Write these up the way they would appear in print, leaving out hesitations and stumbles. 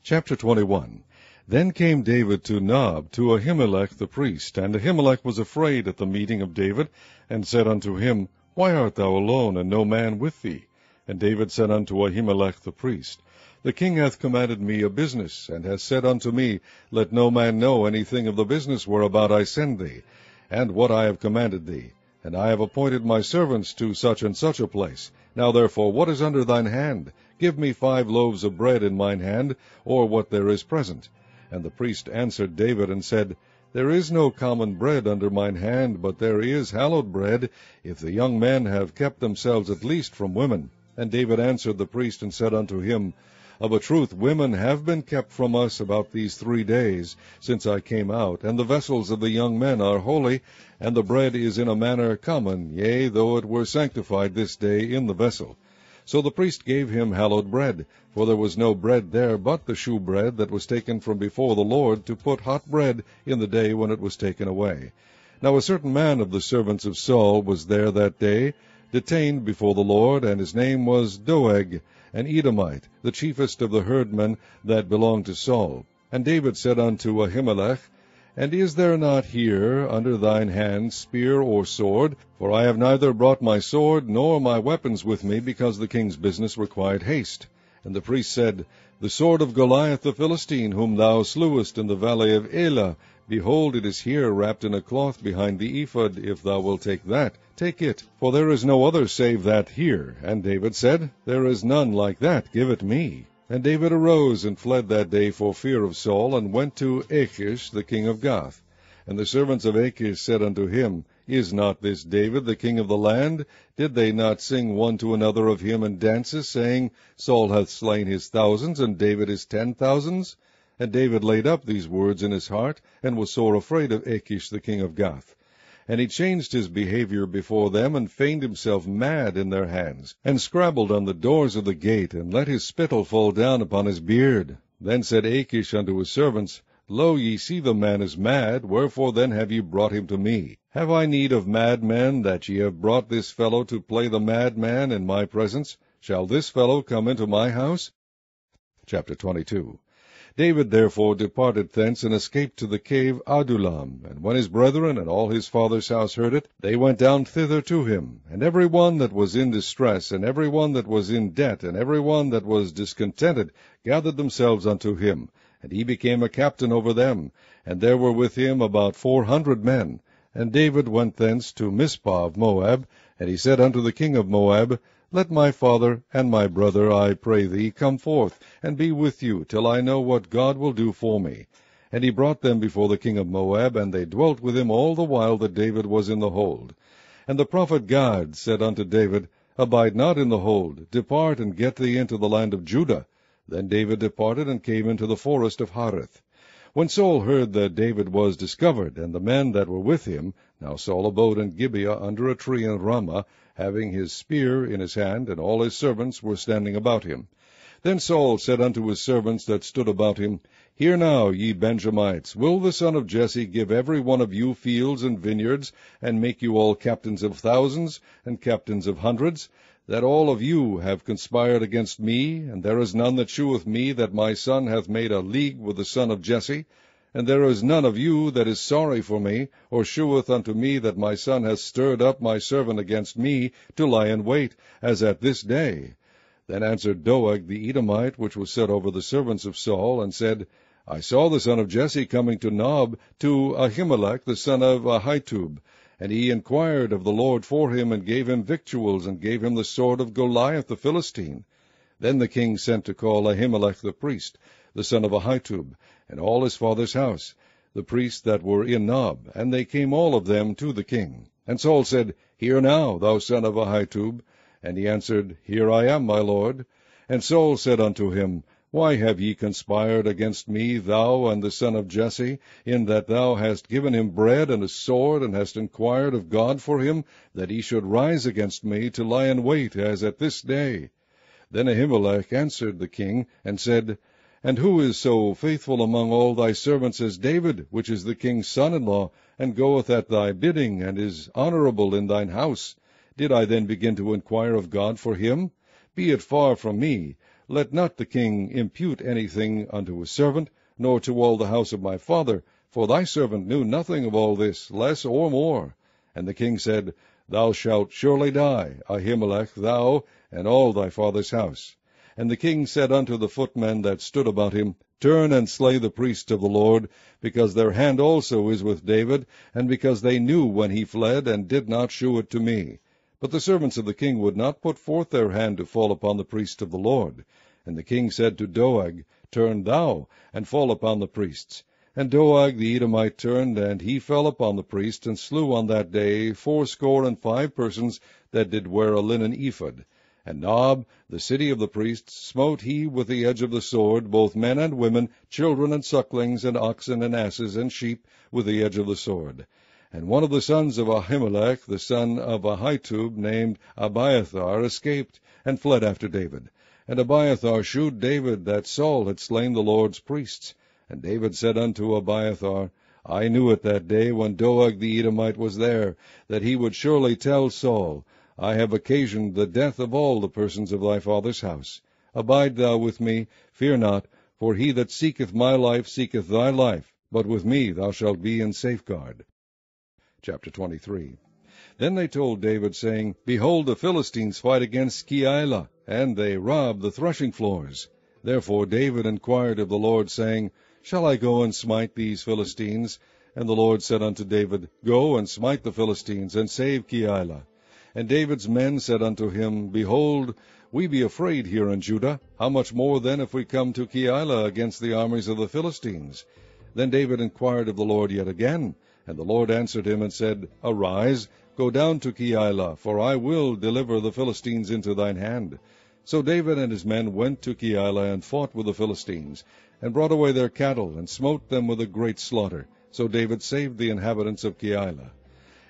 Chapter 21. Then came David to Nob, to Ahimelech the priest. And Ahimelech was afraid at the meeting of David, and said unto him, Why art thou alone, and no man with thee? And David said unto Ahimelech the priest, The king hath commanded me a business, and hath said unto me, Let no man know anything of the business whereabout I send thee, and what I have commanded thee. And I have appointed my servants to such and such a place. Now therefore, what is under thine hand? Give me 5 loaves of bread in mine hand, or what there is present. And the priest answered David, and said, There is no common bread under mine hand, but there is hallowed bread, if the young men have kept themselves at least from women. And David answered the priest, and said unto him, Of a truth women have been kept from us about these 3 days, since I came out, and the vessels of the young men are holy, and the bread is in a manner common, yea, though it were sanctified this day in the vessel. So the priest gave him hallowed bread, for there was no bread there but the shewbread that was taken from before the Lord, to put hot bread in the day when it was taken away. Now a certain man of the servants of Saul was there that day, detained before the Lord, and his name was Doeg, an Edomite, the chiefest of the herdmen that belonged to Saul. And David said unto Ahimelech, And is there not here under thine hand spear or sword? For I have neither brought my sword nor my weapons with me, because the king's business required haste. And the priest said, The sword of Goliath the Philistine, whom thou slewest in the valley of Elah, behold, it is here wrapped in a cloth behind the ephod. If thou wilt take that, take it, for there is no other save that here. And David said, There is none like that, give it me. And David arose and fled that day for fear of Saul, and went to Achish the king of Gath. And the servants of Achish said unto him, Is not this David the king of the land? Did they not sing one to another of him in dances, saying, Saul hath slain his thousands, and David his 10,000s? And David laid up these words in his heart, and was sore afraid of Achish the king of Gath. And he changed his behavior before them, and feigned himself mad in their hands, and scrabbled on the doors of the gate, and let his spittle fall down upon his beard. Then said Achish unto his servants, Lo, ye see the man is mad, wherefore then have ye brought him to me? Have I need of madmen, that ye have brought this fellow to play the madman in my presence? Shall this fellow come into my house? Chapter 22. David therefore departed thence, and escaped to the cave Adullam. And when his brethren and all his father's house heard it, they went down thither to him. And every one that was in distress, and every one that was in debt, and every one that was discontented, gathered themselves unto him. And he became a captain over them. And there were with him about 400 men. And David went thence to Mizpah of Moab. And he said unto the king of Moab, Let my father and my brother, I pray thee, come forth, and be with you, till I know what God will do for me. And he brought them before the king of Moab, and they dwelt with him all the while that David was in the hold. And the prophet Gad said unto David, Abide not in the hold, depart and get thee into the land of Judah. Then David departed, and came into the forest of Hareth. When Saul heard that David was discovered, and the men that were with him, now Saul abode in Gibeah under a tree in Ramah, having his spear in his hand, and all his servants were standing about him. Then Saul said unto his servants that stood about him, Hear now, ye Benjamites, will the son of Jesse give every one of you fields and vineyards, and make you all captains of thousands, and captains of hundreds, that all of you have conspired against me, and there is none that sheweth me that my son hath made a league with the son of Jesse? And there is none of you that is sorry for me, or sheweth unto me that my son hath stirred up my servant against me, to lie in wait, as at this day. Then answered Doeg the Edomite, which was set over the servants of Saul, and said, I saw the son of Jesse coming to Nob, to Ahimelech the son of Ahitub. And he inquired of the Lord for him, and gave him victuals, and gave him the sword of Goliath the Philistine. Then the king sent to call Ahimelech the priest, the son of Ahitub, and all his father's house, the priests that were in Nob, and they came all of them to the king. And Saul said, Hear now, thou son of Ahitub. And he answered, Here I am, my lord. And Saul said unto him, Why have ye conspired against me, thou and the son of Jesse, in that thou hast given him bread and a sword, and hast inquired of God for him, that he should rise against me, to lie in wait, as at this day? Then Ahimelech answered the king, and said, And who is so faithful among all thy servants as David, which is the king's son-in-law, and goeth at thy bidding, and is honorable in thine house? Did I then begin to inquire of God for him? Be it far from me, Let not the king impute anything unto his servant, nor to all the house of my father, for thy servant knew nothing of all this, less or more. And the king said, Thou shalt surely die, Ahimelech, thou, and all thy father's house. And the king said unto the footmen that stood about him, Turn and slay the priests of the Lord, because their hand also is with David, and because they knew when he fled, and did not shew it to me. But the servants of the king would not put forth their hand to fall upon the priests of the Lord. And the king said to Doeg, Turn thou, and fall upon the priests. And Doeg the Edomite turned, and he fell upon the priests, and slew on that day 75 persons that did wear a linen ephod. And Nob, the city of the priests, smote he with the edge of the sword, both men and women, children and sucklings, and oxen and asses and sheep, with the edge of the sword. And one of the sons of Ahimelech, the son of Ahitub, named Abiathar, escaped, and fled after David. And Abiathar shewed David that Saul had slain the Lord's priests. And David said unto Abiathar, I knew it that day when Doeg the Edomite was there, that he would surely tell Saul, I have occasioned the death of all the persons of thy father's house. Abide thou with me, fear not, for he that seeketh my life seeketh thy life, but with me thou shalt be in safeguard. Chapter 23. Then they told David, saying, Behold, the Philistines fight against Keilah, and they rob the threshing floors. Therefore David inquired of the Lord, saying, Shall I go and smite these Philistines? And the Lord said unto David, Go and smite the Philistines, and save Keilah. And David's men said unto him, Behold, we be afraid here in Judah. How much more then if we come to Keilah against the armies of the Philistines? Then David inquired of the Lord yet again. And the Lord answered him and said, Arise, go down to Keilah, for I will deliver the Philistines into thine hand. So David and his men went to Keilah, and fought with the Philistines, and brought away their cattle, and smote them with a great slaughter. So David saved the inhabitants of Keilah.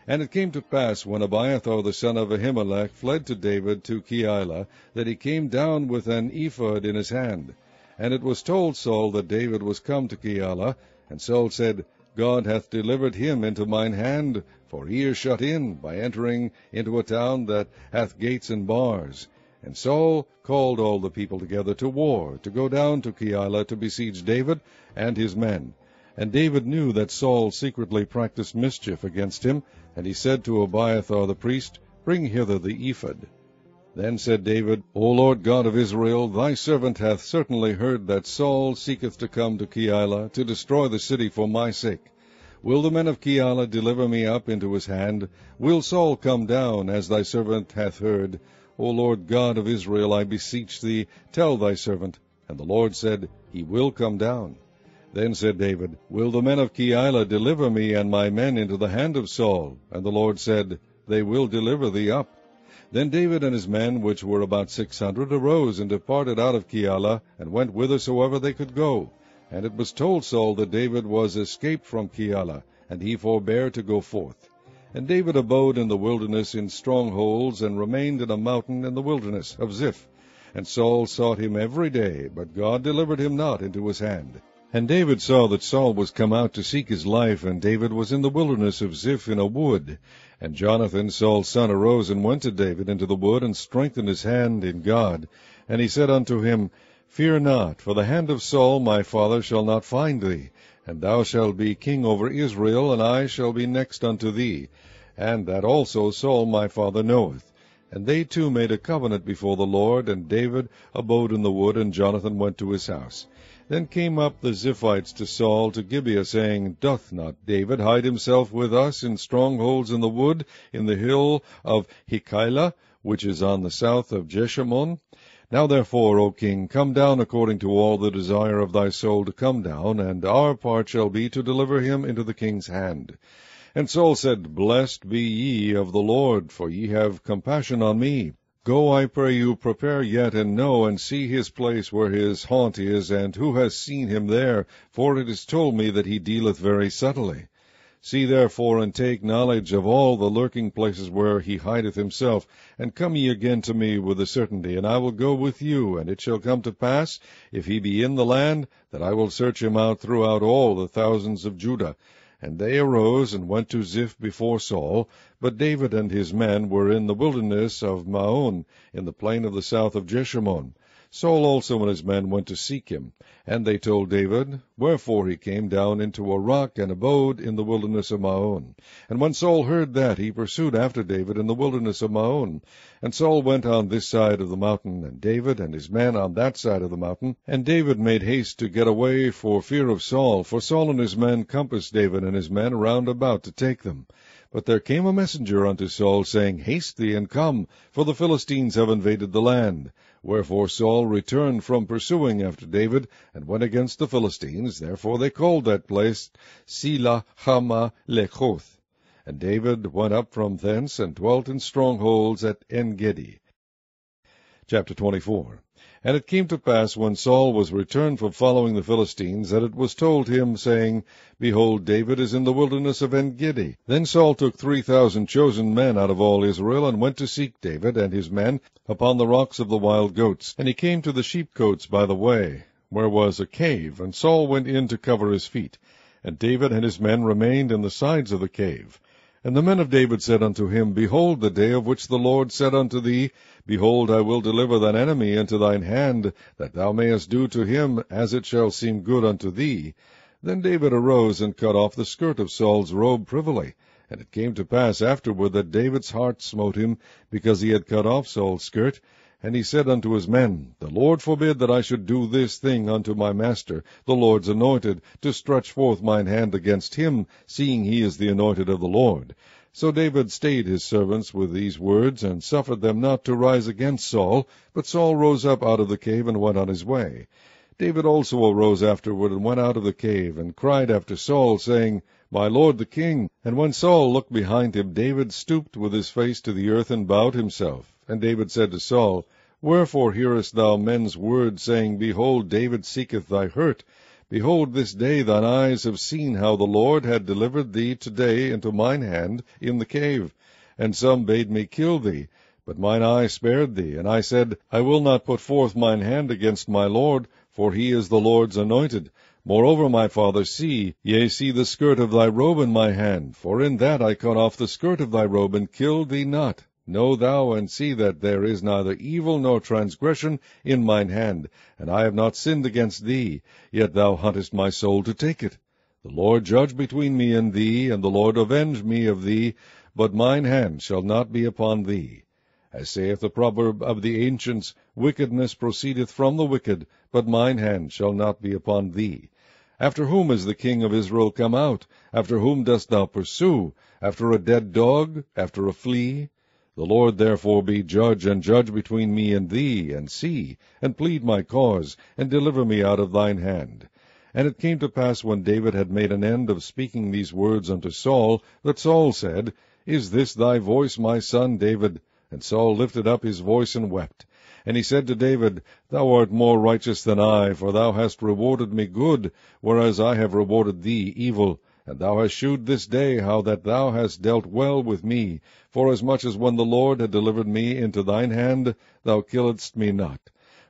And it came to pass, when Abiathar the son of Ahimelech fled to David to Keilah, that he came down with an ephod in his hand. And it was told Saul that David was come to Keilah. And Saul said, God hath delivered him into mine hand, for he is shut in, by entering into a town that hath gates and bars. And Saul called all the people together to war, to go down to Keilah to besiege David and his men. And David knew that Saul secretly practiced mischief against him, and he said to Abiathar the priest, Bring hither the ephod. Then said David, O Lord God of Israel, thy servant hath certainly heard that Saul seeketh to come to Keilah, to destroy the city for my sake. Will the men of Keilah deliver me up into his hand? Will Saul come down, as thy servant hath heard? O Lord God of Israel, I beseech thee, tell thy servant. And the Lord said, He will come down. Then said David, Will the men of Keilah deliver me and my men into the hand of Saul? And the Lord said, They will deliver thee up. Then David and his men, which were about 600, arose and departed out of Keilah, and went whithersoever they could go. And it was told Saul that David was escaped from Keilah, and he forbare to go forth. And David abode in the wilderness in strongholds, and remained in a mountain in the wilderness of Ziph. And Saul sought him every day, but God delivered him not into his hand. And David saw that Saul was come out to seek his life, and David was in the wilderness of Ziph in a wood. And Jonathan, Saul's son, arose and went to David into the wood, and strengthened his hand in God. And he said unto him, Fear not, for the hand of Saul my father shall not find thee, and thou shalt be king over Israel, and I shall be next unto thee. And that also Saul my father knoweth. And they two made a covenant before the Lord, and David abode in the wood, and Jonathan went to his house. Then came up the Ziphites to Saul to Gibeah, saying, Doth not David hide himself with us in strongholds in the wood, in the hill of Hekeilah, which is on the south of Jeshimon? Now therefore, O king, come down according to all the desire of thy soul to come down, and our part shall be to deliver him into the king's hand. And Saul said, Blessed be ye of the Lord, for ye have compassion on me. Go, I pray you, prepare yet, and know, and see his place where his haunt is, and who has seen him there, for it is told me that he dealeth very subtly. See therefore, and take knowledge of all the lurking places where he hideth himself, and come ye again to me with a certainty, and I will go with you. And it shall come to pass, if he be in the land, that I will search him out throughout all the thousands of Judah. And they arose and went to Ziph before Saul, but David and his men were in the wilderness of Maon, in the plain of the south of Jeshimon. Saul also and his men went to seek him, and they told David wherefore he came down into a rock and abode in the wilderness of Maon. And when Saul heard that, he pursued after David in the wilderness of Maon. And Saul went on this side of the mountain, and David and his men on that side of the mountain. And David made haste to get away for fear of Saul, for Saul and his men compassed David and his men round about to take them. But there came a messenger unto Saul, saying, Haste thee, and come, for the Philistines have invaded the land. Wherefore Saul returned from pursuing after David, and went against the Philistines. Therefore they called that place Selah Hama Lechoth. And David went up from thence, and dwelt in strongholds at En-gedi. Chapter 24. And it came to pass, when Saul was returned from following the Philistines, that it was told him, saying, Behold, David is in the wilderness of En-gedi. Then Saul took 3,000 chosen men out of all Israel, and went to seek David and his men upon the rocks of the wild goats. And he came to the sheepcotes by the way, where was a cave, and Saul went in to cover his feet. And David and his men remained in the sides of the cave. And the men of David said unto him, Behold, the day of which the Lord said unto thee, Behold, I will deliver thine enemy into thine hand, that thou mayest do to him as it shall seem good unto thee. Then David arose and cut off the skirt of Saul's robe privily. And it came to pass afterward that David's heart smote him, because he had cut off Saul's skirt. And he said unto his men, The Lord forbid that I should do this thing unto my master, the Lord's anointed, to stretch forth mine hand against him, seeing he is the anointed of the Lord. So David stayed his servants with these words, and suffered them not to rise against Saul. But Saul rose up out of the cave, and went on his way. David also arose afterward, and went out of the cave, and cried after Saul, saying, My lord the king. And when Saul looked behind him, David stooped with his face to the earth, and bowed himself. And David said to Saul, Wherefore hearest thou men's words, saying, Behold, David seeketh thy hurt? Behold, this day thine eyes have seen how the Lord had delivered thee today into mine hand in the cave. And some bade me kill thee, but mine eye spared thee. And I said, I will not put forth mine hand against my Lord, for he is the Lord's anointed. Moreover, my father, see the skirt of thy robe in my hand, for in that I cut off the skirt of thy robe, and killed thee not. Know thou and see that there is neither evil nor transgression in mine hand, and I have not sinned against thee, yet thou huntest my soul to take it. The Lord judge between me and thee, and the Lord avenge me of thee, but mine hand shall not be upon thee. As saith the proverb of the ancients, Wickedness proceedeth from the wicked, but mine hand shall not be upon thee. After whom is the king of Israel come out? After whom dost thou pursue? After a dead dog? After a flea? The Lord therefore be judge, and judge between me and thee, and see, and plead my cause, and deliver me out of thine hand. And it came to pass, when David had made an end of speaking these words unto Saul, that Saul said, Is this thy voice, my son David? And Saul lifted up his voice and wept. And he said to David, Thou art more righteous than I, for thou hast rewarded me good, whereas I have rewarded thee evil. And thou hast shewed this day how that thou hast dealt well with me, forasmuch as when the Lord had delivered me into thine hand, thou killedst me not.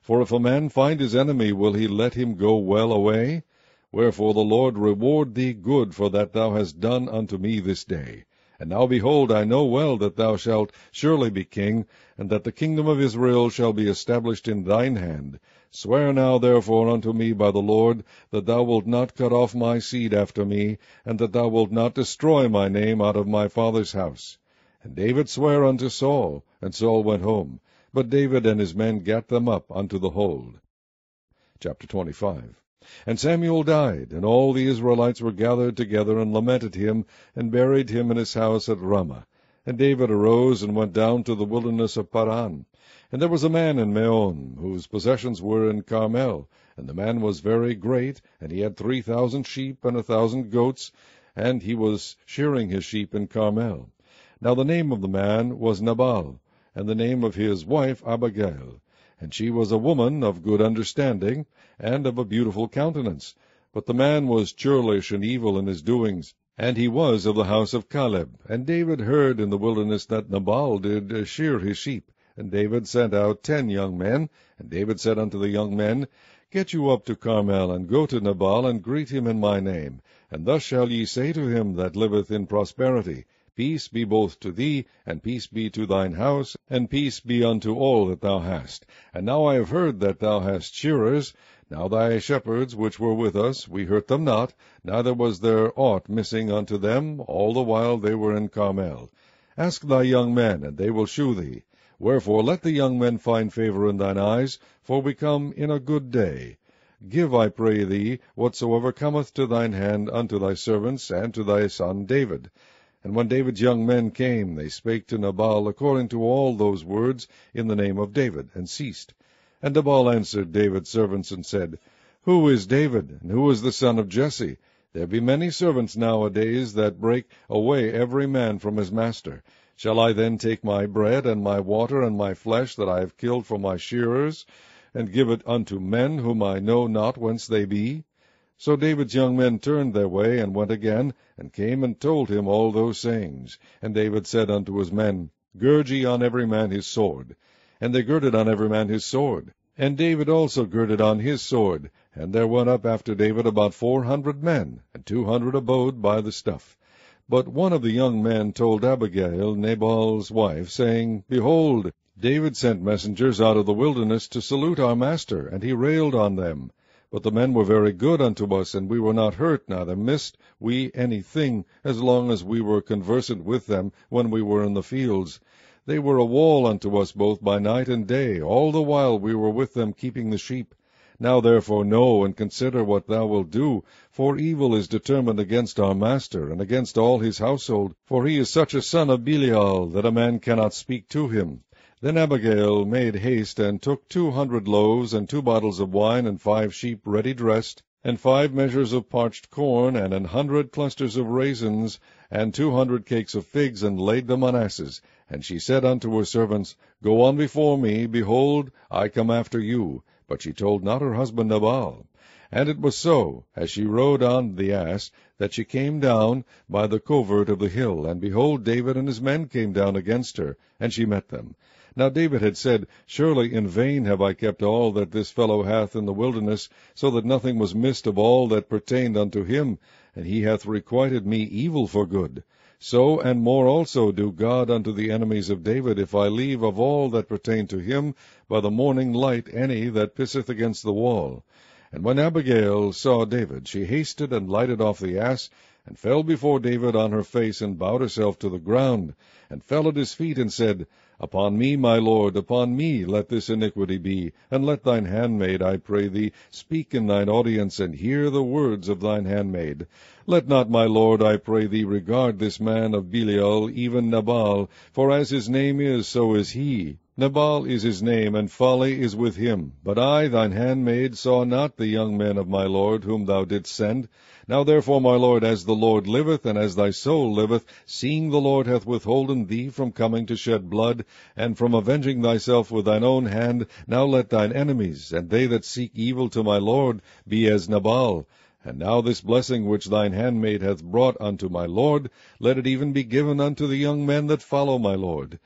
For if a man find his enemy, will he let him go well away? Wherefore the Lord reward thee good for that thou hast done unto me this day. And now behold, I know well that thou shalt surely be king, and that the kingdom of Israel shall be established in thine hand. Swear now therefore unto me by the Lord, that thou wilt not cut off my seed after me, and that thou wilt not destroy my name out of my father's house. And David sware unto Saul, and Saul went home. But David and his men gat them up unto the hold. Chapter 25. And Samuel died, and all the Israelites were gathered together, and lamented him, and buried him in his house at Ramah. And David arose, and went down to the wilderness of Paran. And there was a man in Maon, whose possessions were in Carmel. And the man was very great, and he had 3,000 sheep and 1,000 goats, and he was shearing his sheep in Carmel. Now the name of the man was Nabal, and the name of his wife Abigail. And she was a woman of good understanding, and of a beautiful countenance. But the man was churlish and evil in his doings, and he was of the house of Caleb. And David heard in the wilderness that Nabal did shear his sheep. And David sent out 10 young men. And David said unto the young men, Get you up to Carmel, and go to Nabal, and greet him in my name. And thus shall ye say to him that liveth in prosperity, Peace be both to thee, and peace be to thine house, and peace be unto all that thou hast. And now I have heard that thou hast shearers. Now thy shepherds which were with us, we hurt them not, neither was there aught missing unto them, all the while they were in Carmel. Ask thy young men, and they will shew thee. Wherefore let the young men find favor in thine eyes, for we come in a good day. Give, I pray thee, whatsoever cometh to thine hand unto thy servants, and to thy son David. And when David's young men came, they spake to Nabal according to all those words in the name of David, and ceased. And Nabal answered David's servants, and said, Who is David, and who is the son of Jesse? There be many servants nowadays that break away every man from his master. Shall I then take my bread, and my water, and my flesh that I have killed for my shearers, and give it unto men whom I know not whence they be? So David's young men turned their way, and went again, and came and told him all those sayings. And David said unto his men, Gird ye on every man his sword. And they girded on every man his sword. And David also girded on his sword. And there went up after David about 400 men, and 200 abode by the stuff. But one of the young men told Abigail, Nabal's wife, saying, Behold, David sent messengers out of the wilderness to salute our master, and he railed on them. But the men were very good unto us, and we were not hurt, neither missed we any thing, as long as we were conversant with them when we were in the fields. They were a wall unto us both by night and day, all the while we were with them keeping the sheep. Now therefore know and consider what thou wilt do, for evil is determined against our master, and against all his household, for he is such a son of Belial, that a man cannot speak to him. Then Abigail made haste, and took 200 loaves, and 2 bottles of wine, and 5 sheep ready dressed, and 5 measures of parched corn, and 100 clusters of raisins, and 200 cakes of figs, and laid them on asses. And she said unto her servants, Go on before me, behold, I come after you. But she told not her husband Nabal. And it was so, as she rode on the ass, that she came down by the covert of the hill, and behold, David and his men came down against her, and she met them. Now David had said, Surely in vain have I kept all that this fellow hath in the wilderness, so that nothing was missed of all that pertained unto him, and he hath requited me evil for good. So and more also do God unto the enemies of David, if I leave of all that pertain to him by the morning light any that pisseth against the wall. And when Abigail saw David, she hasted and lighted off the ass, and fell before David on her face, and bowed herself to the ground, and fell at his feet, and said, Upon me, my lord, upon me let this iniquity be, and let thine handmaid, I pray thee, speak in thine audience, and hear the words of thine handmaid. Let not my lord, I pray thee, regard this man of Belial, even Nabal, for as his name is, so is he. Nabal is his name, and folly is with him. But I, thine handmaid, saw not the young men of my lord, whom thou didst send. Now therefore, my lord, as the Lord liveth, and as thy soul liveth, seeing the Lord hath withholden thee from coming to shed blood, and from avenging thyself with thine own hand, now let thine enemies, and they that seek evil to my lord, be as Nabal. And now this blessing which thine handmaid hath brought unto my lord, let it even be given unto the young men that follow my lord.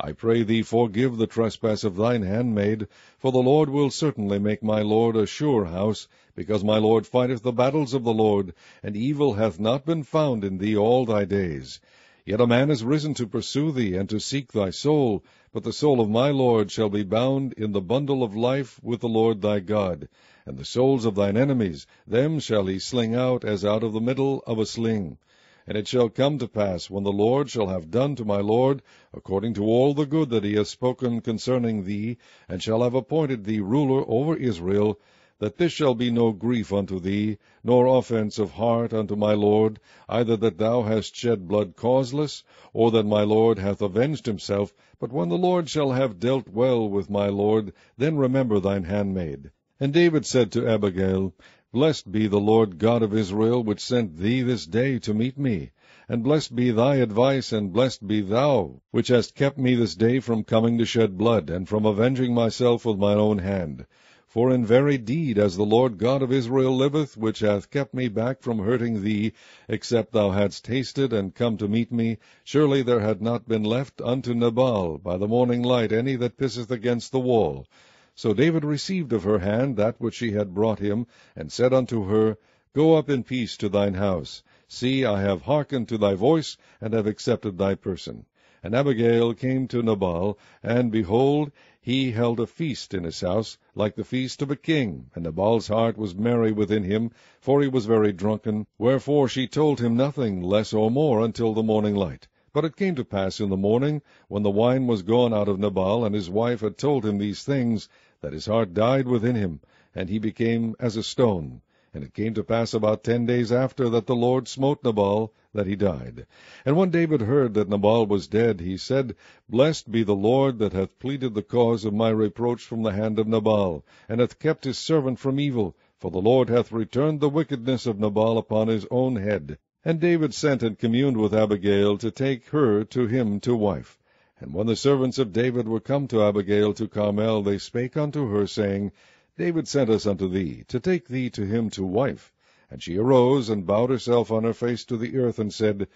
I pray thee, forgive the trespass of thine handmaid, for the Lord will certainly make my lord a sure house, because my lord fighteth the battles of the Lord, and evil hath not been found in thee all thy days. Yet a man is risen to pursue thee, and to seek thy soul, but the soul of my lord shall be bound in the bundle of life with the Lord thy God. And the souls of thine enemies, them shall he sling out as out of the middle of a sling. And it shall come to pass, when the Lord shall have done to my lord, according to all the good that he hath spoken concerning thee, and shall have appointed thee ruler over Israel, that this shall be no grief unto thee, nor offense of heart unto my lord, either that thou hast shed blood causeless, or that my lord hath avenged himself. But when the Lord shall have dealt well with my lord, then remember thine handmaid. And David said to Abigail, Blessed be the Lord God of Israel, which sent thee this day to meet me. And blessed be thy advice, and blessed be thou, which hast kept me this day from coming to shed blood, and from avenging myself with mine own hand. For in very deed, as the Lord God of Israel liveth, which hath kept me back from hurting thee, except thou hadst hasted and come to meet me, surely there had not been left unto Nabal by the morning light any that pisseth against the wall. So David received of her hand that which she had brought him, and said unto her, Go up in peace to thine house. See, I have hearkened to thy voice, and have accepted thy person. And Abigail came to Nabal, and behold, he held a feast in his house, like the feast of a king. And Nabal's heart was merry within him, for he was very drunken. Wherefore she told him nothing less or more until the morning light. But it came to pass in the morning, when the wine was gone out of Nabal, and his wife had told him these things, that his heart died within him, and he became as a stone. And it came to pass about 10 days after that the Lord smote Nabal, that he died. And when David heard that Nabal was dead, he said, Blessed be the Lord, that hath pleaded the cause of my reproach from the hand of Nabal, and hath kept his servant from evil, for the Lord hath returned the wickedness of Nabal upon his own head. And David sent and communed with Abigail to take her to him to wife. And when the servants of David were come to Abigail to Carmel, they spake unto her, saying, David sent us unto thee, to take thee to him to wife. And she arose, and bowed herself on her face to the earth, and said,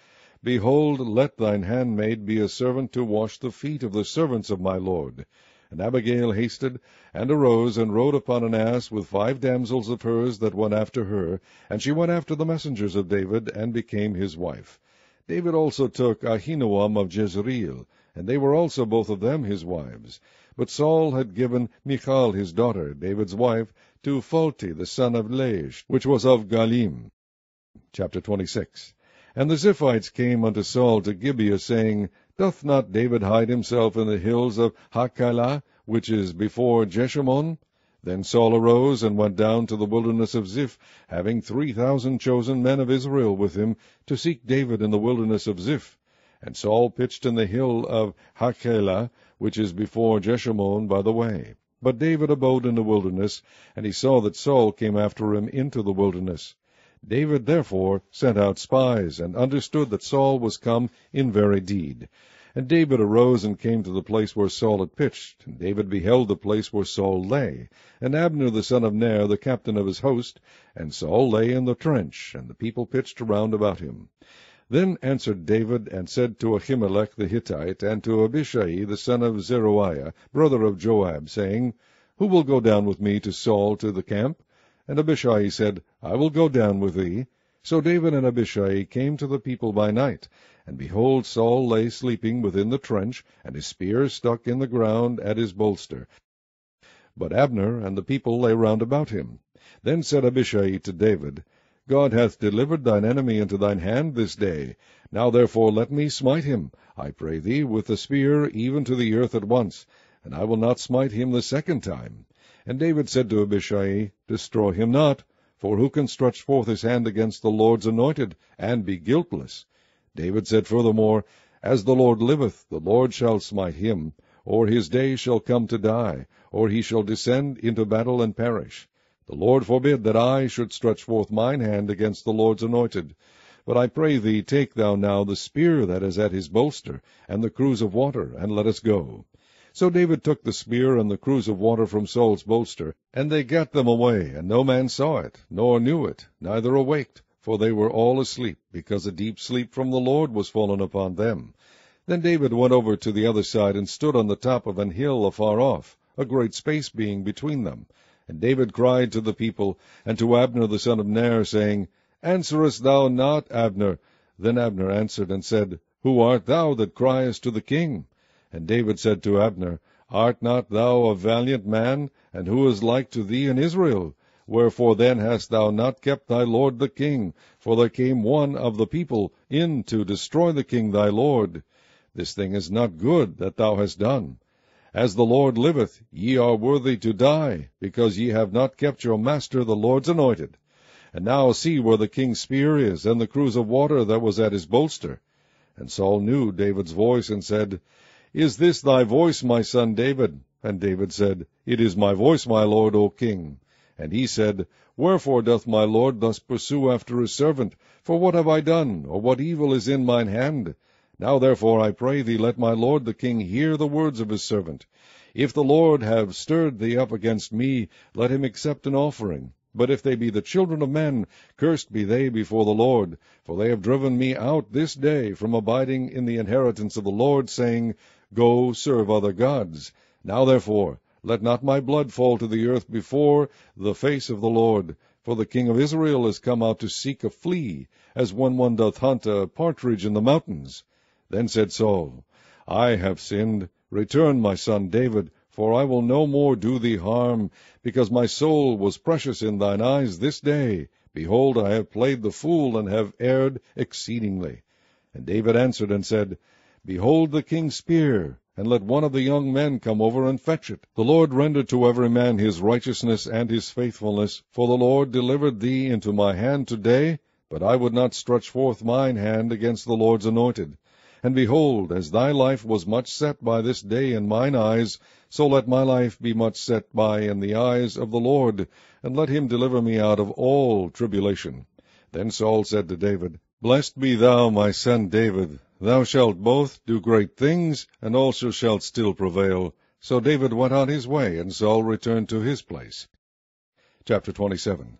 Behold, let thine handmaid be a servant to wash the feet of the servants of my lord. And Abigail hasted, and arose, and rode upon an ass with 5 damsels of hers that went after her, and she went after the messengers of David, and became his wife. David also took Ahinoam of Jezreel, and they were also both of them his wives. But Saul had given Michal his daughter, David's wife, to Phalti the son of Laish, which was of Galim. Chapter 26. And the Ziphites came unto Saul to Gibeah, saying, Doth not David hide himself in the hills of Hachilah, which is before Jeshimon? Then Saul arose, and went down to the wilderness of Ziph, having 3,000 chosen men of Israel with him, to seek David in the wilderness of Ziph. And Saul pitched in the hill of Hachilah, which is before Jeshimon by the way. But David abode in the wilderness, and he saw that Saul came after him into the wilderness. David therefore sent out spies, and understood that Saul was come in very deed. And David arose and came to the place where Saul had pitched. And David beheld the place where Saul lay, and Abner the son of Ner, the captain of his host. And Saul lay in the trench, and the people pitched around about him. Then answered David, and said to Ahimelech the Hittite, and to Abishai the son of Zeruiah, brother of Joab, saying, Who will go down with me to Saul to the camp? And Abishai said, I will go down with thee. So David and Abishai came to the people by night. And behold, Saul lay sleeping within the trench, and his spear stuck in the ground at his bolster. But Abner and the people lay round about him. Then said Abishai to David, God hath delivered thine enemy into thine hand this day. Now therefore let me smite him, I pray thee, with the spear even to the earth at once, and I will not smite him the second time. And David said to Abishai, Destroy him not, for who can stretch forth his hand against the Lord's anointed, and be guiltless? David said furthermore, As the Lord liveth, the Lord shall smite him, or his day shall come to die, or he shall descend into battle and perish. The Lord forbid that I should stretch forth mine hand against the Lord's anointed. But I pray thee, take thou now the spear that is at his bolster, and the cruse of water, and let us go. So David took the spear and the cruse of water from Saul's bolster, and they gat them away, and no man saw it, nor knew it, neither awaked, for they were all asleep, because a deep sleep from the Lord was fallen upon them. Then David went over to the other side, and stood on the top of an hill afar off, a great space being between them. And David cried to the people, and to Abner the son of Ner, saying, Answerest thou not, Abner? Then Abner answered and said, Who art thou that criest to the king? And David said to Abner, Art not thou a valiant man, and who is like to thee in Israel? Wherefore then hast thou not kept thy lord the king? For there came one of the people in to destroy the king thy lord. This thing is not good that thou hast done. As the Lord liveth, ye are worthy to die, because ye have not kept your master the Lord's anointed. And now see where the king's spear is, and the cruse of water that was at his bolster. And Saul knew David's voice, and said, Is this thy voice, my son David? And David said, It is my voice, my lord, O king. And he said, Wherefore doth my lord thus pursue after his servant? For what have I done, or what evil is in mine hand? Now therefore, I pray thee, let my lord the king hear the words of his servant. If the Lord have stirred thee up against me, let him accept an offering. But if they be the children of men, cursed be they before the Lord. For they have driven me out this day from abiding in the inheritance of the Lord, saying, Go, serve other gods. Now therefore, let not my blood fall to the earth before the face of the Lord. For the king of Israel is come out to seek a flea, as when one doth hunt a partridge in the mountains. Then said Saul, I have sinned. Return, my son David, for I will no more do thee harm, because my soul was precious in thine eyes this day. Behold, I have played the fool, and have erred exceedingly. And David answered and said, Behold the king's spear, and let one of the young men come over and fetch it. The Lord render to every man his righteousness and his faithfulness, for the Lord delivered thee into my hand today, but I would not stretch forth mine hand against the Lord's anointed. And behold, as thy life was much set by this day in mine eyes, so let my life be much set by in the eyes of the Lord, and let him deliver me out of all tribulation. Then Saul said to David, Blessed be thou, my son David. Thou shalt both do great things, and also shalt still prevail. So David went on his way, and Saul returned to his place. Chapter 27.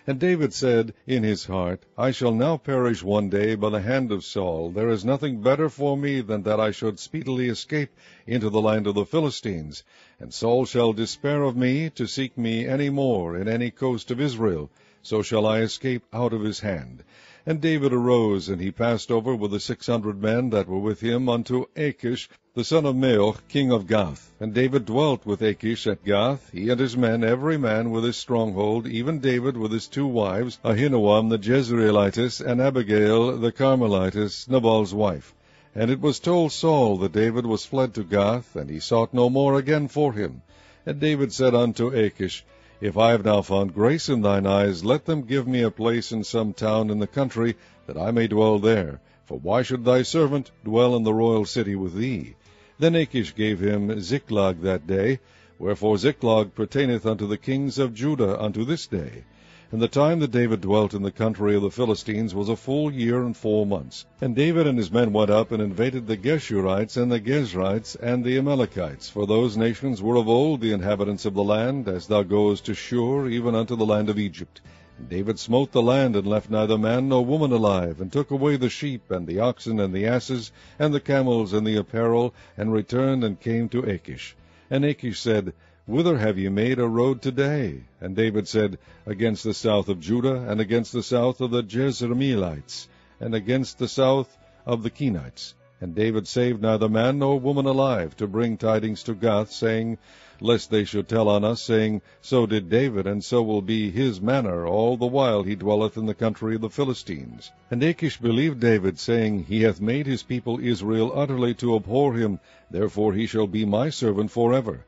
And David said in his heart, I shall now perish one day by the hand of Saul. There is nothing better for me than that I should speedily escape into the land of the Philistines. And Saul shall despair of me to seek me any more in any coast of Israel. So shall I escape out of his hand. And David arose, and he passed over with the 600 men that were with him unto Achish, the son of Maoch, king of Gath. And David dwelt with Achish at Gath, he and his men, every man with his stronghold, even David with his 2 wives, Ahinoam the Jezreelitess, and Abigail the Carmelitess, Nabal's wife. And it was told Saul that David was fled to Gath, and he sought no more again for him. And David said unto Achish, If I have now found grace in thine eyes, let them give me a place in some town in the country, that I may dwell there. For why should thy servant dwell in the royal city with thee? Then Achish gave him Ziklag that day, wherefore Ziklag pertaineth unto the kings of Judah unto this day. And the time that David dwelt in the country of the Philistines was a full year and 4 months. And David and his men went up and invaded the Geshurites and the Gezrites and the Amalekites, for those nations were of old the inhabitants of the land, as thou goest to Shur, even unto the land of Egypt. And David smote the land, and left neither man nor woman alive, and took away the sheep, and the oxen, and the asses, and the camels, and the apparel, and returned and came to Achish. And Achish said, Whither have ye made a road today? And David said, Against the south of Judah, and against the south of the Jezreelites, and against the south of the Kenites. And David saved neither man nor woman alive, to bring tidings to Gath, saying, Lest they should tell on us, saying, So did David, and so will be his manner all the while he dwelleth in the country of the Philistines. And Achish believed David, saying, He hath made his people Israel utterly to abhor him, therefore he shall be my servant forever.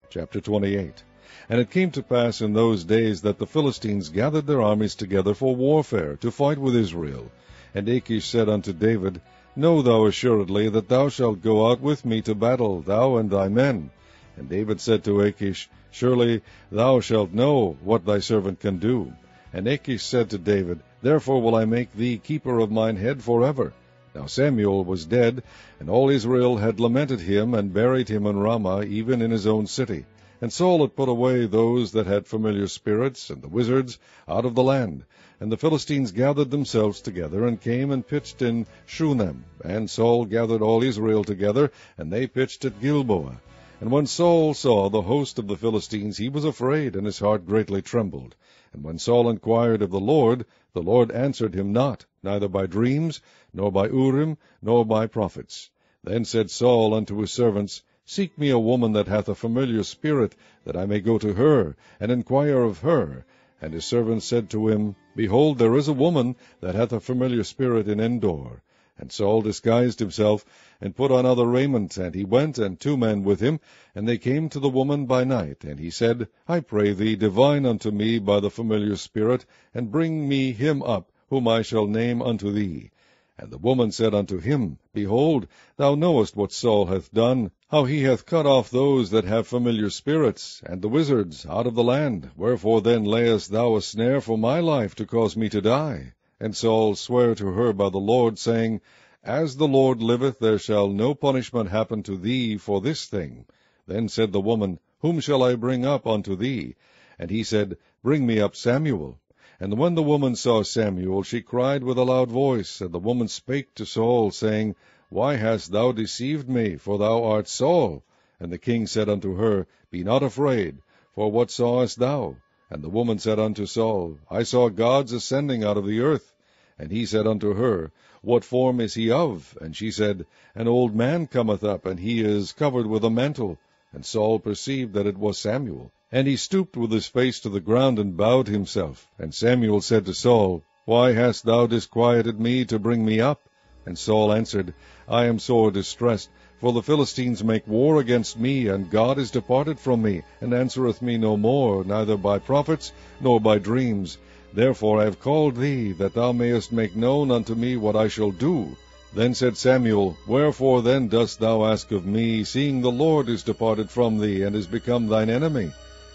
Chapter 28. And it came to pass in those days that the Philistines gathered their armies together for warfare, to fight with Israel. And Achish said unto David, Know thou assuredly that thou shalt go out with me to battle, thou and thy men. And David said to Achish, Surely thou shalt know what thy servant can do. And Achish said to David, Therefore will I make thee keeper of mine head forever. Now Samuel was dead, and all Israel had lamented him, and buried him in Ramah, even in his own city. And Saul had put away those that had familiar spirits, and the wizards, out of the land. And the Philistines gathered themselves together, and came and pitched in Shunem. And Saul gathered all Israel together, and they pitched at Gilboa. And when Saul saw the host of the Philistines, he was afraid, and his heart greatly trembled. And when Saul inquired of the Lord answered him not, neither by dreams, nor by Urim, nor by prophets. Then said Saul unto his servants, Seek me a woman that hath a familiar spirit, that I may go to her, and inquire of her. And his servants said to him, Behold, there is a woman that hath a familiar spirit in Endor. And Saul disguised himself, and put on other raiment, and he went, and 2 men with him, and they came to the woman by night. And he said, I pray thee, divine unto me by the familiar spirit, and bring me him up, whom I shall name unto thee. And the woman said unto him, Behold, thou knowest what Saul hath done, how he hath cut off those that have familiar spirits, and the wizards, out of the land. Wherefore then layest thou a snare for my life, to cause me to die? And Saul sware to her by the Lord, saying, As the Lord liveth, there shall no punishment happen to thee for this thing. Then said the woman, Whom shall I bring up unto thee? And he said, Bring me up Samuel. And when the woman saw Samuel, she cried with a loud voice. And the woman spake to Saul, saying, Why hast thou deceived me? For thou art Saul. And the king said unto her, Be not afraid, for what sawest thou? And the woman said unto Saul, I saw gods ascending out of the earth. And he said unto her, What form is he of? And she said, An old man cometh up, and he is covered with a mantle. And Saul perceived that it was Samuel. And he stooped with his face to the ground, and bowed himself. And Samuel said to Saul, Why hast thou disquieted me to bring me up? And Saul answered, I am sore distressed, for the Philistines make war against me, and God is departed from me, and answereth me no more, neither by prophets, nor by dreams. Therefore I have called thee, that thou mayest make known unto me what I shall do. Then said Samuel, Wherefore then dost thou ask of me, seeing the Lord is departed from thee, and is become thine enemy?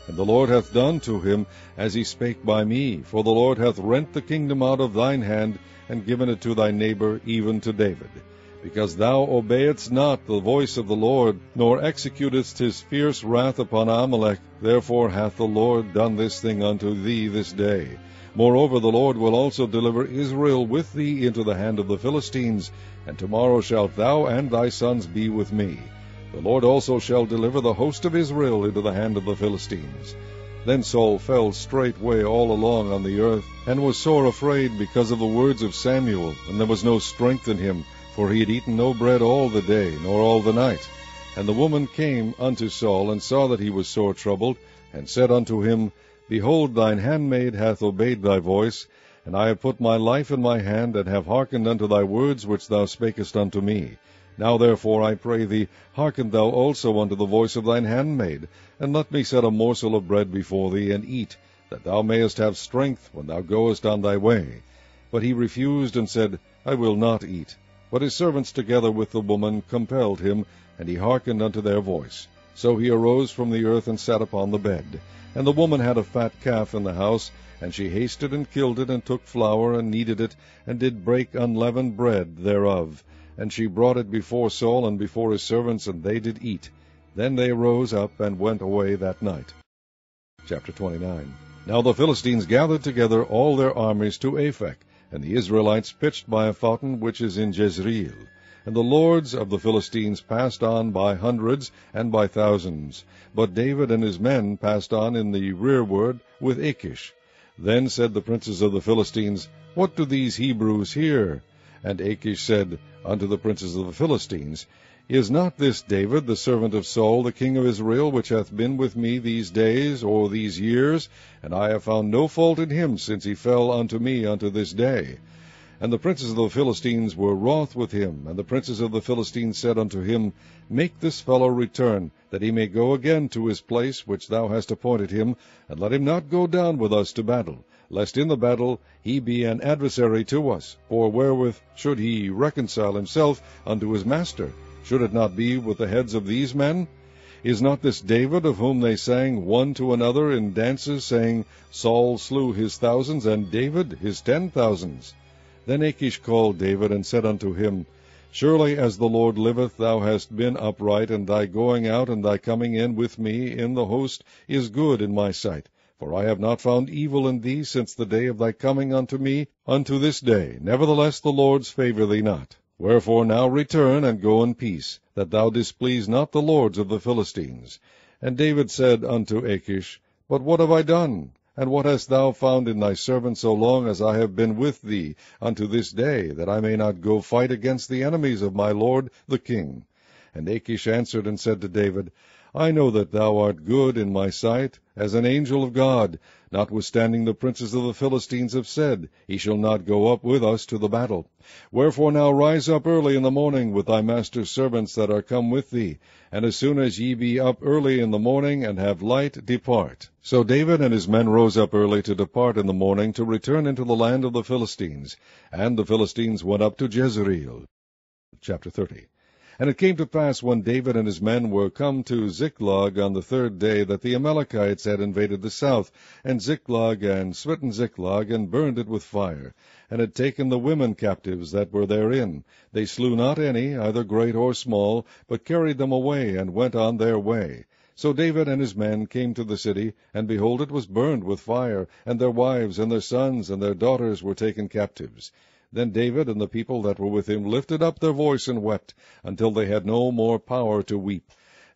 And the Lord hath done to him as he spake by me, for the Lord hath rent the kingdom out of thine hand, and given it to thy neighbor, even to David. Because thou obeyedst not the voice of the Lord, nor executedst his fierce wrath upon Amalek, therefore hath the Lord done this thing unto thee this day. Moreover, the Lord will also deliver Israel with thee into the hand of the Philistines, and tomorrow shalt thou and thy sons be with me. The Lord also shall deliver the host of Israel into the hand of the Philistines. Then Saul fell straightway all along on the earth, and was sore afraid because of the words of Samuel, and there was no strength in him, for he had eaten no bread all the day, nor all the night. And the woman came unto Saul, and saw that he was sore troubled, and said unto him, Behold, thine handmaid hath obeyed thy voice, and I have put my life in my hand, and have hearkened unto thy words which thou spakest unto me. Now therefore, I pray thee, hearken thou also unto the voice of thine handmaid, and let me set a morsel of bread before thee, and eat, that thou mayest have strength when thou goest on thy way. But he refused, and said, I will not eat. But his servants together with the woman compelled him, and he hearkened unto their voice. So he arose from the earth, and sat upon the bed. And the woman had a fat calf in the house, and she hasted and killed it, and took flour, and kneaded it, and did break unleavened bread thereof. And she brought it before Saul and before his servants, and they did eat. Then they rose up, and went away that night. Chapter 29. Now the Philistines gathered together all their armies to Aphek, and the Israelites pitched by a fountain which is in Jezreel. And the lords of the Philistines passed on by hundreds and by thousands. But David and his men passed on in the rearward with Achish. Then said the princes of the Philistines, What do these Hebrews here? And Achish said unto the princes of the Philistines, Is not this David, the servant of Saul, the king of Israel, which hath been with me these days, or these years? And I have found no fault in him, since he fell unto me unto this day. And the princes of the Philistines were wroth with him. And the princes of the Philistines said unto him, Make this fellow return, that he may go again to his place which thou hast appointed him, and let him not go down with us to battle, lest in the battle he be an adversary to us. For wherewith should he reconcile himself unto his master? Should it not be with the heads of these men? Is not this David, of whom they sang one to another in dances, saying, Saul slew his thousands, and David his 10,000s? Then Achish called David, and said unto him, Surely as the Lord liveth, thou hast been upright, and thy going out and thy coming in with me in the host is good in my sight. For I have not found evil in thee since the day of thy coming unto me unto this day. Nevertheless the lords favour thee not. Wherefore now return, and go in peace, that thou displease not the lords of the Philistines. And David said unto Achish, But what have I done? And what hast thou found in thy servant so long as I have been with thee unto this day, that I may not go fight against the enemies of my lord the king? And Achish answered and said to David, I know that thou art good in my sight, as an angel of God. Notwithstanding the princes of the Philistines have said, He shall not go up with us to the battle. Wherefore now rise up early in the morning with thy master's servants that are come with thee, and as soon as ye be up early in the morning, and have light, depart. So David and his men rose up early to depart in the morning, to return into the land of the Philistines. And the Philistines went up to Jezreel. Chapter 30. And it came to pass, when David and his men were come to Ziklag on the third day, that the Amalekites had invaded the south, and Ziklag, and smitten Ziklag, and burned it with fire, and had taken the women captives that were therein. They slew not any, either great or small, but carried them away, and went on their way. So David and his men came to the city, and behold, it was burned with fire, and their wives, and their sons, and their daughters were taken captives. Then David and the people that were with him lifted up their voice and wept, until they had no more power to weep.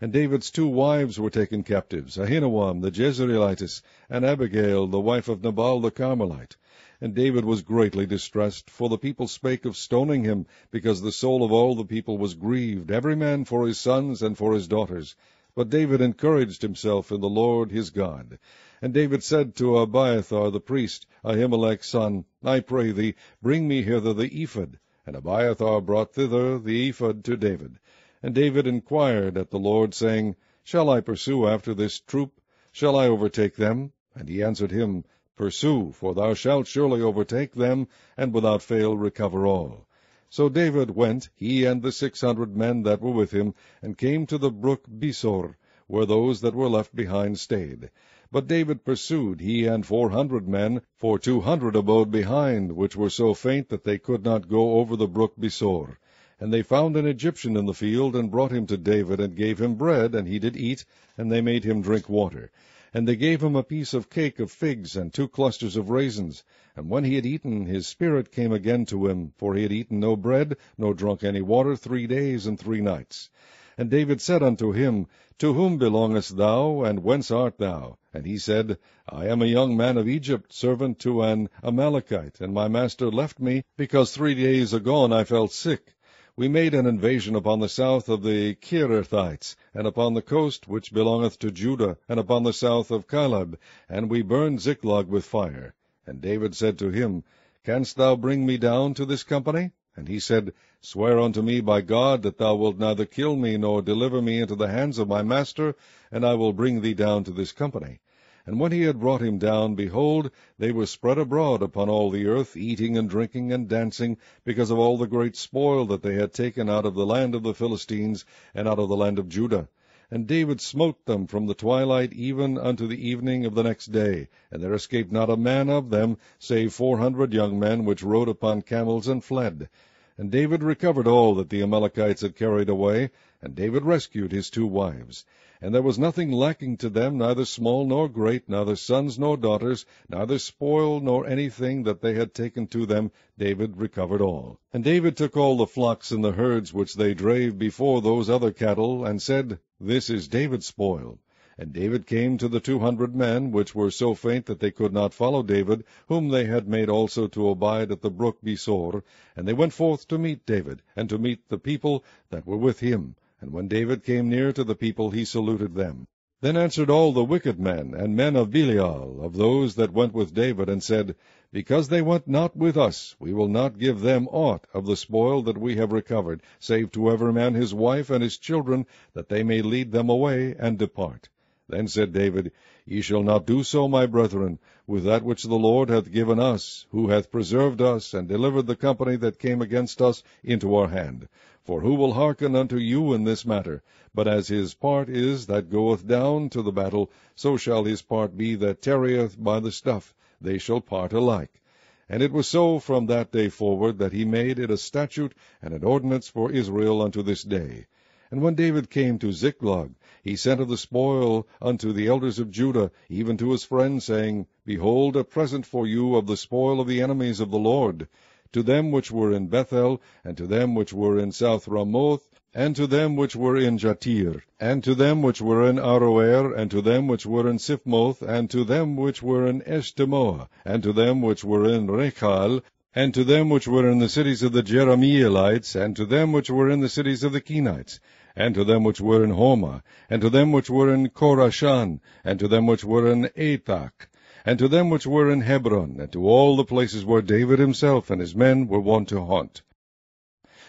And David's 2 wives were taken captives, Ahinoam the Jezreelitess, and Abigail the wife of Nabal the Carmelite. And David was greatly distressed, for the people spake of stoning him, because the soul of all the people was grieved, every man for his sons and for his daughters. But David encouraged himself in the Lord his God. And David said to Abiathar the priest, Ahimelech's son, I pray thee, bring me hither the ephod. And Abiathar brought thither the ephod to David. And David inquired at the Lord, saying, Shall I pursue after this troop? Shall I overtake them? And he answered him, Pursue, for thou shalt surely overtake them, and without fail recover all. So David went, he and the 600 men that were with him, and came to the brook Besor, where those that were left behind stayed. But David pursued, he and 400 men, for 200 abode behind, which were so faint that they could not go over the brook Besor. And they found an Egyptian in the field, and brought him to David, and gave him bread, and he did eat, and they made him drink water. And they gave him a piece of cake of figs, and 2 clusters of raisins. And when he had eaten, his spirit came again to him, for he had eaten no bread, nor drunk any water 3 days and 3 nights. And David said unto him, To whom belongest thou, and whence art thou? And he said, I am a young man of Egypt, servant to an Amalekite, and my master left me, because 3 days agone I fell sick. We made an invasion upon the south of the Kerethites, and upon the coast which belongeth to Judah, and upon the south of Caleb, and we burned Ziklag with fire. And David said to him, Canst thou bring me down to this company? And he said, Swear unto me by God that thou wilt neither kill me, nor deliver me into the hands of my master, and I will bring thee down to this company. And when he had brought him down, behold, they were spread abroad upon all the earth, eating and drinking and dancing, because of all the great spoil that they had taken out of the land of the Philistines, and out of the land of Judah. And David smote them from the twilight even unto the evening of the next day, and there escaped not a man of them, save 400 young men, which rode upon camels and fled. And David recovered all that the Amalekites had carried away, and David rescued his 2 wives. And there was nothing lacking to them, neither small nor great, neither sons nor daughters, neither spoil nor anything that they had taken to them. David recovered all. And David took all the flocks and the herds which they drave before those other cattle, and said, This is David's spoil. And David came to the 200 men, which were so faint that they could not follow David, whom they had made also to abide at the brook Besor. And they went forth to meet David, and to meet the people that were with him. And when David came near to the people, he saluted them. Then answered all the wicked men, and men of Belial, of those that went with David, and said, Because they went not with us, we will not give them aught of the spoil that we have recovered, save to every man his wife and his children, that they may lead them away and depart. Then said David, Ye shall not do so, my brethren, with that which the Lord hath given us, who hath preserved us, and delivered the company that came against us into our hand. For who will hearken unto you in this matter? But as his part is that goeth down to the battle, so shall his part be that tarrieth by the stuff. They shall part alike. And it was so from that day forward, that he made it a statute and an ordinance for Israel unto this day. And when David came to Ziklag, he sent of the spoil unto the elders of Judah, even to his friends, saying, Behold, a present for you of the spoil of the enemies of the Lord. To them which were in Bethel, and to them which were in South Ramoth, and to them which were in Jatir, and to them which were in Aroer, and to them which were in Siphmoth, and to them which were in Eshtemoa, and to them which were in Rechal, and to them which were in the cities of the Jerahmeelites, and to them which were in the cities of the Kenites, and to them which were in Homa, and to them which were in Korashan, and to them which were in Athak, and to them which were in Hebron, and to all the places where David himself and his men were wont to haunt.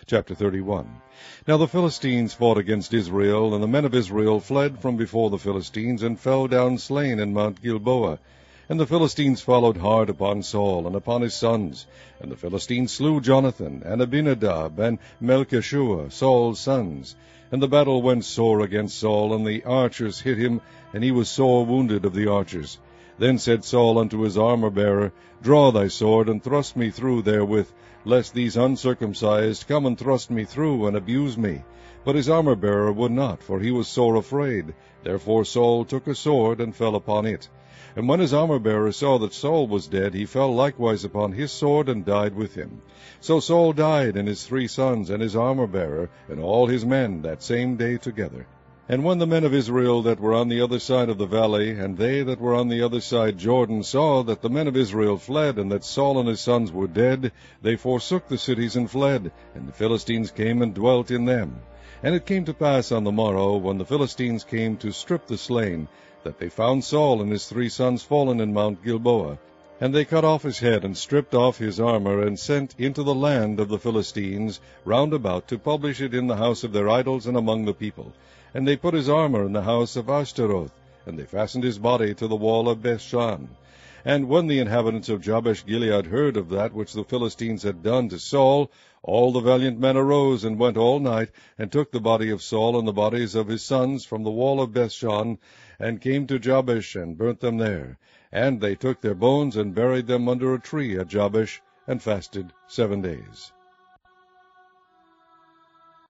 Chapter 31. Now the Philistines fought against Israel, and the men of Israel fled from before the Philistines, and fell down slain in Mount Gilboa. And the Philistines followed hard upon Saul, and upon his sons. And the Philistines slew Jonathan, and Abinadab, and Melchishua, Saul's sons. And the battle went sore against Saul, and the archers hit him, and he was sore wounded of the archers. Then said Saul unto his armor-bearer, Draw thy sword, and thrust me through therewith, lest these uncircumcised come and thrust me through, and abuse me. But his armor-bearer would not, for he was sore afraid. Therefore Saul took a sword, and fell upon it. And when his armor-bearer saw that Saul was dead, he fell likewise upon his sword, and died with him. So Saul died, and his 3 sons, and his armor-bearer, and all his men, that same day together. And when the men of Israel that were on the other side of the valley, and they that were on the other side Jordan, saw that the men of Israel fled, and that Saul and his sons were dead, they forsook the cities and fled, and the Philistines came and dwelt in them. And it came to pass on the morrow, when the Philistines came to strip the slain, that they found Saul and his 3 sons fallen in Mount Gilboa. And they cut off his head, and stripped off his armor, and sent into the land of the Philistines round about to publish it in the house of their idols and among the people. And they put his armor in the house of Ashtaroth, and they fastened his body to the wall of Bethshan. And when the inhabitants of Jabesh-Gilead heard of that which the Philistines had done to Saul, all the valiant men arose and went all night, and took the body of Saul and the bodies of his sons from the wall of Bethshan, and came to Jabesh, and burnt them there. And they took their bones, and buried them under a tree at Jabesh, and fasted 7 days.